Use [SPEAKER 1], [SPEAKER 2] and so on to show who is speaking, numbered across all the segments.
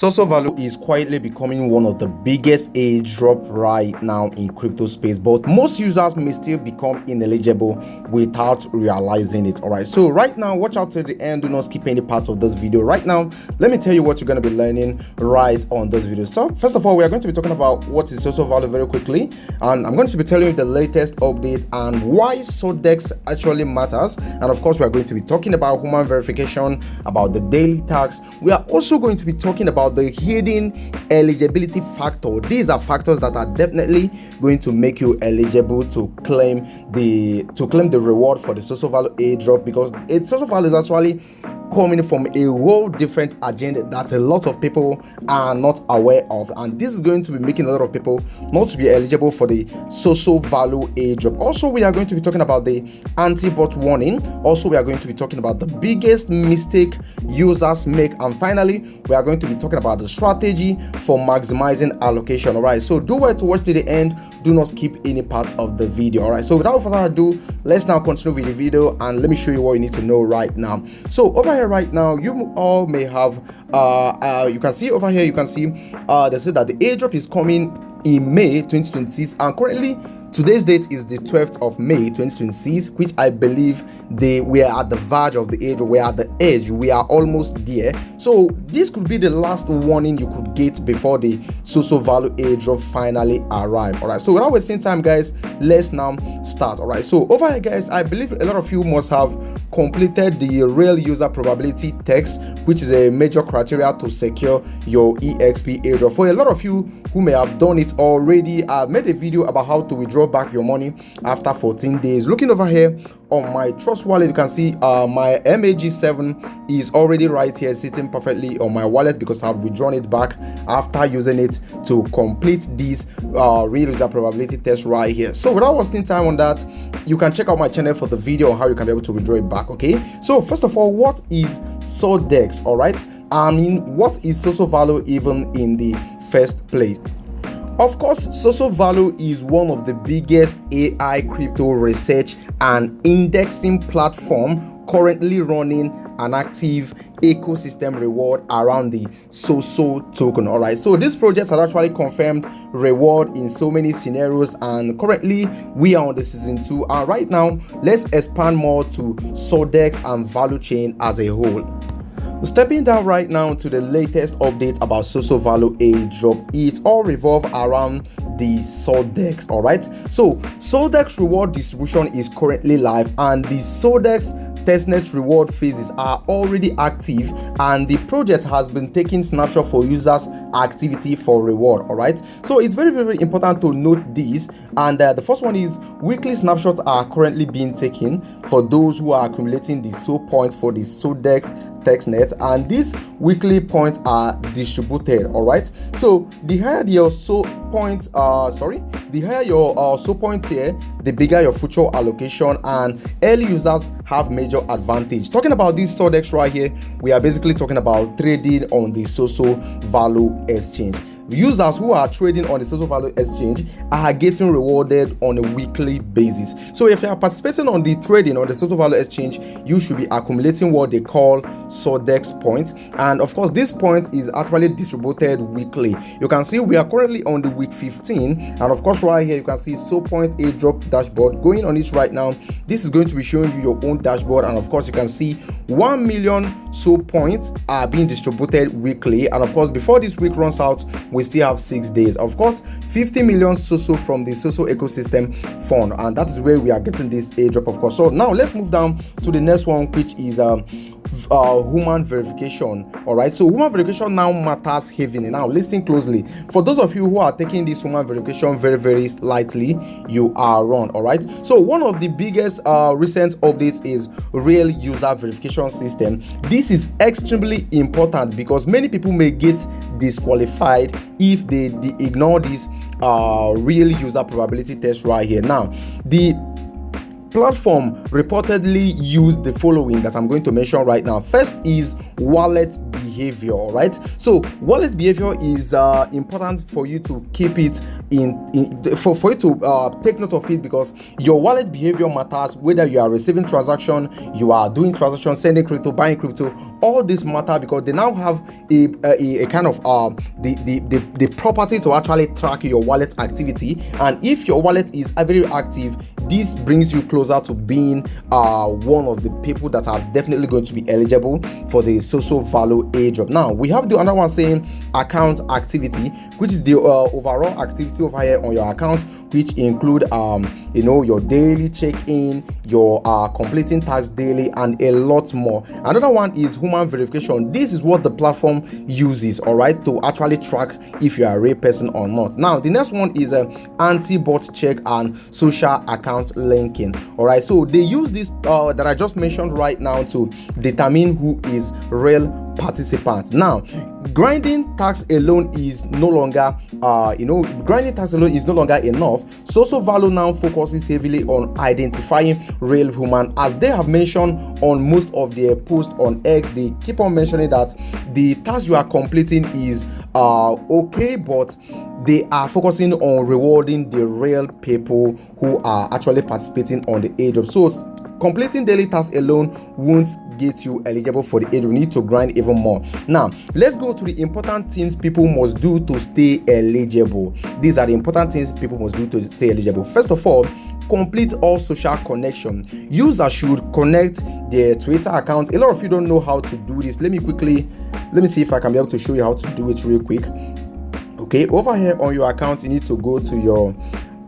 [SPEAKER 1] Sosovalue is quietly becoming one of the biggest airdrop right now in crypto space, but most users may still become ineligible without realizing it. All right, so right now, watch out till the end. Do not skip any part of this video. Right now, let me tell you what you're going to be learning right on this video. So first of all, we are going to be talking about what is Sosovalue very quickly, and I'm going to be telling you the latest update and why SoDEX actually matters. And of course, we are going to be talking about human verification, about the daily tax. We are also going to be talking about the hidden eligibility factor. These are factors that are definitely going to make you eligible to claim the reward for the Sosovalue airdrop, because Sosovalue is actually coming from a whole different agenda that a lot of people are not aware of, and this is going to be making a lot of people not to be eligible for the Sosovalue airdrop. Also, we are going to be talking about the anti-bot warning. Also, we are going to be talking about the biggest mistake users make, and finally we are going to be talking about the strategy for maximizing allocation. All right, so do well to watch to the end. Do not skip any part of the video. All right, so without further ado, let's now continue with the video and let me show you what you need to know right now. So over here right now, you all may have you can see over here, you can see they said that the airdrop is coming in May 2026, and currently today's date is the 12th of May 2026, which I believe we are at the verge of the airdrop. We are at the edge, we are almost there. So this could be the last warning you could get before the Sosovalue airdrop finally arrive. All right, so without wasting time, guys, let's now start. All right, so over here, guys, I believe a lot of you must have completed the real user probability test, which is a major criteria to secure your EXP airdrop. For a lot of you who may have done it already, I've made a video about how to withdraw back your money after 14 days. Looking over here on my Trust wallet, you can see my MAG7 is already right here sitting perfectly on my wallet because I've withdrawn it back after using it to complete this real user probability test right here. So without wasting time on that, you can check out my channel for the video on how you can be able to withdraw it back. Okay, so first of all, what is SoDEX? All right, I mean, what is Sosovalue even in the first place? Of course, Sosovalue is one of the biggest AI crypto research and indexing platform currently running an active ecosystem reward around the Soso token. All right, so this project has actually confirmed reward in so many scenarios, and currently we are on the season 2. And right now, let's expand more to SoDEX and value chain as a whole. Stepping down right now to the latest update about Sosovalue airdrop, it all revolves around the SoDEX. All right, so SoDEX reward distribution is currently live, and the SoDEX testnet reward phases are already active, and the project has been taking snapshot for users activity for reward. All right, so it's very, very important to note this. And the first one is weekly snapshots are currently being taken for those who are accumulating the SO points for the SoDEX testnet, and these weekly points are distributed. All right, so the higher your SO points the higher your SO points here, the bigger your future allocation, and early users have major advantage. Talking about this SoDEX right here, we are basically talking about trading on the Sosovalue exchange. Users who are trading on the Sosovalue exchange are getting rewarded on a weekly basis. So if you are participating on the trading on the Sosovalue exchange, you should be accumulating what they call SoDEX points, and of course this point is actually distributed weekly. You can see we are currently on the week 15, and of course right here you can see So Point airdrop dashboard. Going on it right now, this is going to be showing you your own dashboard, and of course you can see 1 million So points are being distributed weekly, and of course before this week runs out, we still have 6 days. Of course, 50 million Soso from the Soso ecosystem fund, and that is where we are getting this airdrop, of course. So now let's move down to the next one, which is human verification. All right, so human verification now matters heavily. Now listen closely. For those of you who are taking this human verification very, very lightly, you are wrong. All right, so one of the biggest recent updates is real user verification system. This is extremely important because many people may get disqualified if they ignore this real user probability test right here. Now the platform reportedly used the following that I'm going to mention right now. First is wallet behavior. All right, so wallet behavior is important for you to keep it for you to take note of it, because your wallet behavior matters. Whether you are receiving transaction, you are doing transaction, sending crypto, buying crypto, all this matter because they now have a kind of the property to actually track your wallet activity. And if your wallet is very active, this brings you closer to being one of the people that are definitely going to be eligible for the Sosovalue airdrop. Now we have the other one saying account activity, which is the overall activity over here on your account, which include your daily check-in, your completing tasks daily, and a lot more. Another one is human verification. This is what the platform uses, all right, to actually track if you are a real person or not. Now the next one is anti-bot check and social account linking. All right, so they use this that I just mentioned right now to determine who is real participants. Now grinding tax alone is no longer grinding tax alone is no longer enough. Sosovalue now focuses heavily on identifying real human. As they have mentioned on most of their posts on X, they keep on mentioning that the task you are completing is okay, but they are focusing on rewarding the real people who are actually participating on the airdrop. So completing daily tasks alone won't get you eligible for the airdrop. You need to grind even more. Now let's go to the important things people must do to stay eligible. These are the important things people must do to stay eligible. First of all, complete all social connection. Users should connect their Twitter account. A lot of you don't know how to do this. Let me see if I can be able to show you how to do it real quick. Okay, over here on your account, you need to go to your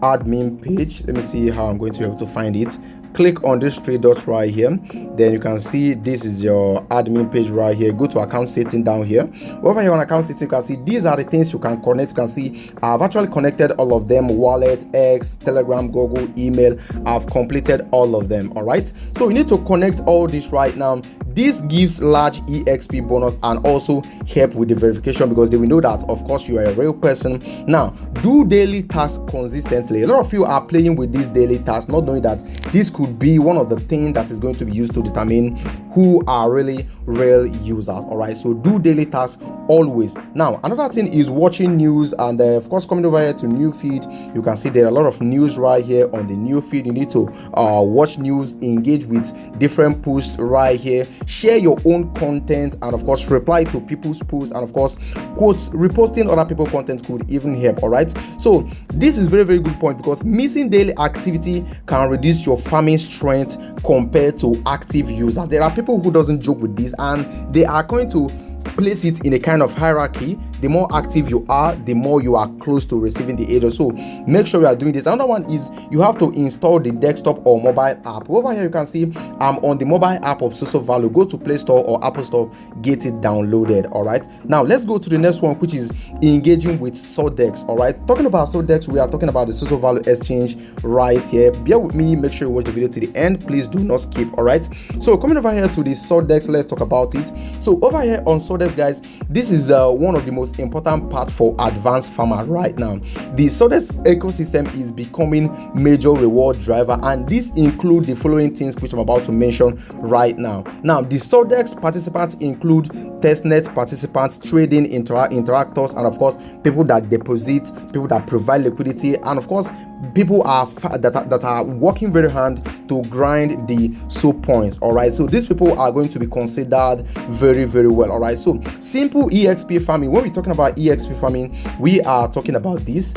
[SPEAKER 1] admin page. Let me see how I'm going to be able to find it. Click on this three dots right here, then you can see this is your admin page right here. Go to account setting down here. Over here on account setting, you can see these are the things you can connect. You can see I've actually connected all of them: wallet, X, Telegram, Google, email. I've completed all of them. All right, so you need to connect all this right now. This gives large EXP bonus and also help with the verification, because they will know that of course you are a real person. Now do daily tasks consistently. A lot of you are playing with these daily tasks, not knowing that this could be one of the things that is going to be used to determine who are really real users. All right, so do daily tasks always. Now another thing is watching news, and of course coming over here to new feed, you can see there are a lot of news right here on the new feed. You need to watch news, engage with different posts right here, share your own content, and of course reply to people's posts, and of course quotes. Reposting other people's content could even help. All right, so this is very good point, because missing daily activity can reduce your farming strength compared to active users. There are people who doesn't joke with this, and they are going to place it in a kind of hierarchy. The more active you are, the more you are close to receiving the airdrop. So make sure you are doing this. Another one is you have to install the desktop or mobile app. Over here you can see I'm on the mobile app of Sosovalue. Go to Play Store or Apple Store, get it downloaded. All right, now let's go to the next one, which is engaging with SoDEX. All right, talking about SoDEX, we are talking about the Sosovalue exchange right here. Bear with me, make sure you watch the video to the end, please do not skip. All right, so coming over here to the SoDEX, let's talk about it. So over here on SoDEX, guys, this is one of the most important part for advanced farmer right now. The SoDEX ecosystem is becoming major reward driver, and this include the following things which I'm about to mention right now. Now the SoDEX participants include testnet participants, trading interactors, and of course people that deposit, people that provide liquidity, and of course people that are working very hard to grind the SO points. All right, so these people are going to be considered very well. All right, so simple EXP farming. When we're talking about EXP farming, we are talking about this.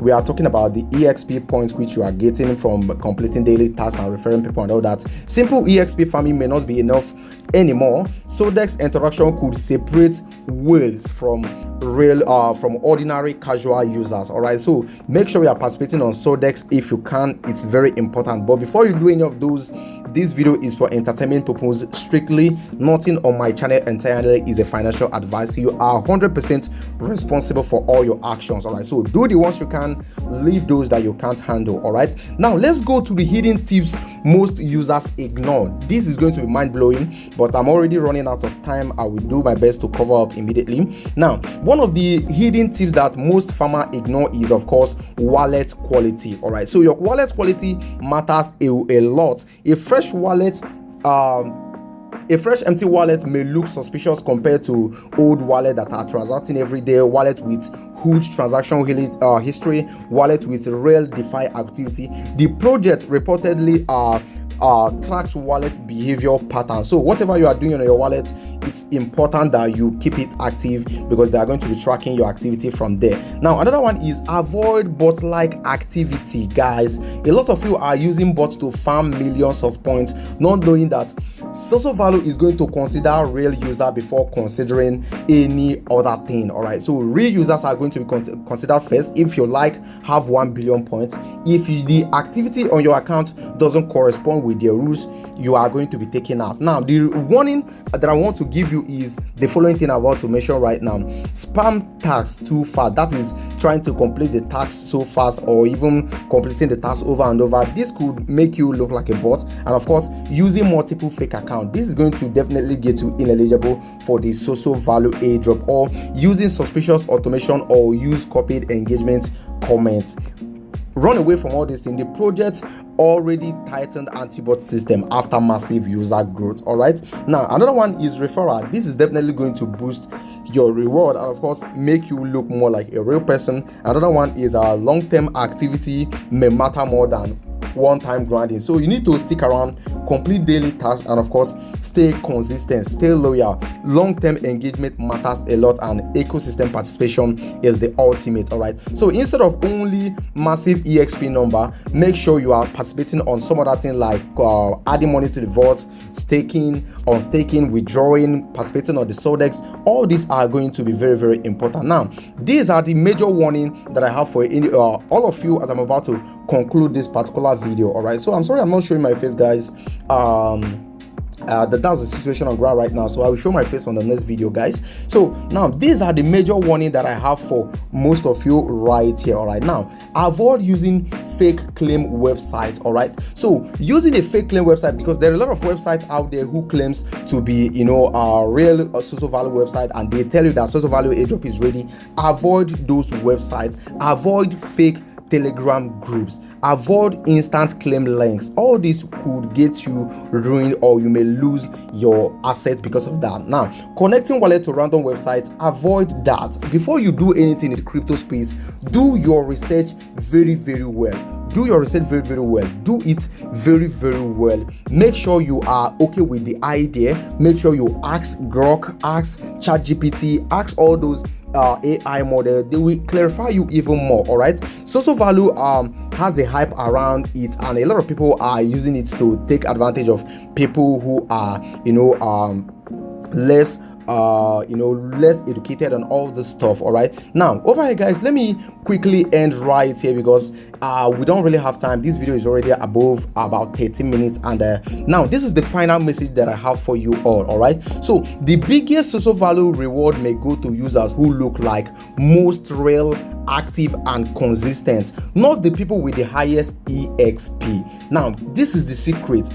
[SPEAKER 1] We are talking about the EXP points which you are getting from completing daily tasks and referring people and all that. Simple EXP farming may not be enough anymore. SoDEX interaction could separate whales from ordinary casual users. All right, so make sure you are participating on SoDEX if you can. It's very important. But before you do any of those, this video is for entertainment purpose strictly. Nothing on my channel entirely is a financial advice. You are 100% responsible for all your actions. All right, so do the ones you can, leave those that you can't handle. All right, now let's go to the hidden tips most users ignore. This is going to be mind-blowing, but I'm already running out of time. I will do my best to cover up immediately. Now, one of the hidden tips that most farmers ignore is, of course, wallet quality. All right, so your wallet quality matters a lot. A fresh wallet, a fresh empty wallet may look suspicious compared to old wallet that are transacting every day, wallet with huge transaction history, wallet with real DeFi activity. The project reportedly tracks wallet behavior patterns. So whatever you are doing on your wallet, it's important that you keep it active because they are going to be tracking your activity from there. Now, another one is avoid bot-like activity. Guys, a lot of you are using bots to farm millions of points, not knowing that Sosovalue is going to consider real user before considering any other thing. All right, so real users are going to be considered first. If you have 1 billion points, if the activity on your account doesn't correspond with their rules, you are going to be taken out. Now, the warning that I want to give you is the following thing I'm about to mention right now. Spam tasks too fast, that is trying to complete the task so fast, or even completing the task over and over. This could make you look like a bot. And of course, using multiple fake accounts, this is going to definitely get you ineligible for the Sosovalue airdrop, or using suspicious automation or use copied engagement comments. Run away from all this thing. The project already tightened anti-bot system after massive user growth. All right, now another one is referral. This is definitely going to boost your reward and of course make you look more like a real person. Another one is long-term activity may matter more than one-time grinding. So you need to stick around, complete daily tasks, and of course stay consistent, stay loyal. Long-term engagement matters a lot, and ecosystem participation is the ultimate. All right, so instead of only massive exp number, make sure you are participating on some other thing like adding money to the vault, staking, withdrawing, participating on the SoDEX. All these are going to be very, very important. Now, these are the major warning that I have for all of you as I'm about to conclude this particular video. All right, so I'm sorry I'm not showing my face, guys. That's the situation on ground right now, so I will show my face on the next video, guys. So now these are the major warning that I have for most of you right here. All right, now avoid using fake claim website. All right, so using a fake claim website, because there are a lot of websites out there who claims to be a real Sosovalue website, and they tell you that Sosovalue airdrop is ready. Avoid those websites, avoid fake Telegram groups, avoid instant claim links. All this could get you ruined, or you may lose your assets because of that. Now, connecting wallet to random websites, avoid that. Before you do anything in the crypto space, do your research very, very well. Do your research very, very well. Do it very, very well. Make sure you are okay with the idea. Make sure you ask Grok, ask ChatGPT, ask all those AI model. They will clarify you even more. All right, Sosovalue has a hype around it, and a lot of people are using it to take advantage of people who are less educated on all this stuff. All right, now over here, guys, let me quickly end right here because we don't really have time. This video is already above about 13 minutes, and now this is the final message that I have for you all. All right, so the biggest Sosovalue reward may go to users who look like most real, active, and consistent, not the people with the highest exp. Now, this is the secret.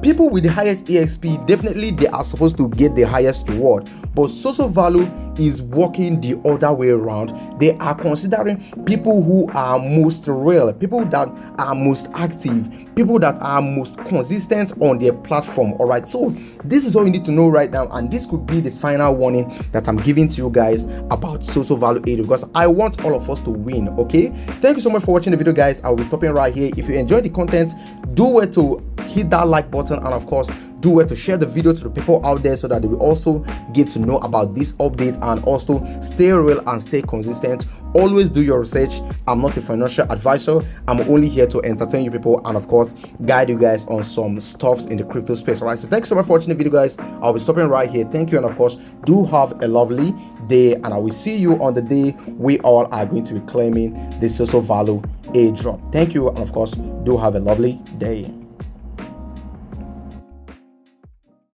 [SPEAKER 1] People with the highest exp, definitely they are supposed to get the highest reward, but Sosovalue is working the other way around. They are considering people who are most real, people that are most active, people that are most consistent on their platform. All right, so this is all you need to know right now, and this could be the final warning that I'm giving to you guys about Sosovalue airdrop, because I want all of us to win. Okay, thank you so much for watching the video, guys. I will be stopping right here. If you enjoyed the content, do well to hit that like button, and of course do well to share the video to the people out there so that they will also get to know about this update, and also stay real and stay consistent. Always do your research. I'm not a financial advisor. I'm only here to entertain you people and of course guide you guys on some stuffs in the crypto space. All right, so thanks so much for watching the video, guys. I'll be stopping right here. Thank you, and of course do have a lovely day, and I will see you on the day we all are going to be claiming the Sosovalue airdrop. Thank you, and of course do have a lovely day.